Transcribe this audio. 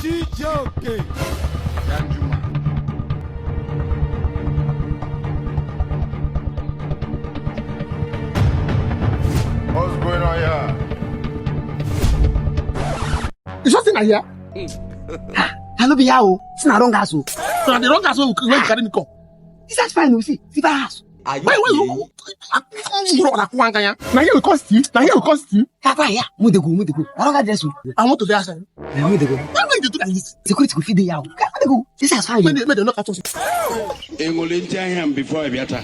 Chijoke. What's going on here? You just in here? Hello, be how? It's not wrong as well. So the wrong as well will carry me come. Is that fine? You see fast. Why you? Now here we cost you. Now here we cost you. Papa, yeah. Move the go. I don't got this one. I want to be outside. Move the go. Why you do that? Security will feed the yaw. Move the go. This is fine. Make them not catch us. Engolenti ahia before Abiata.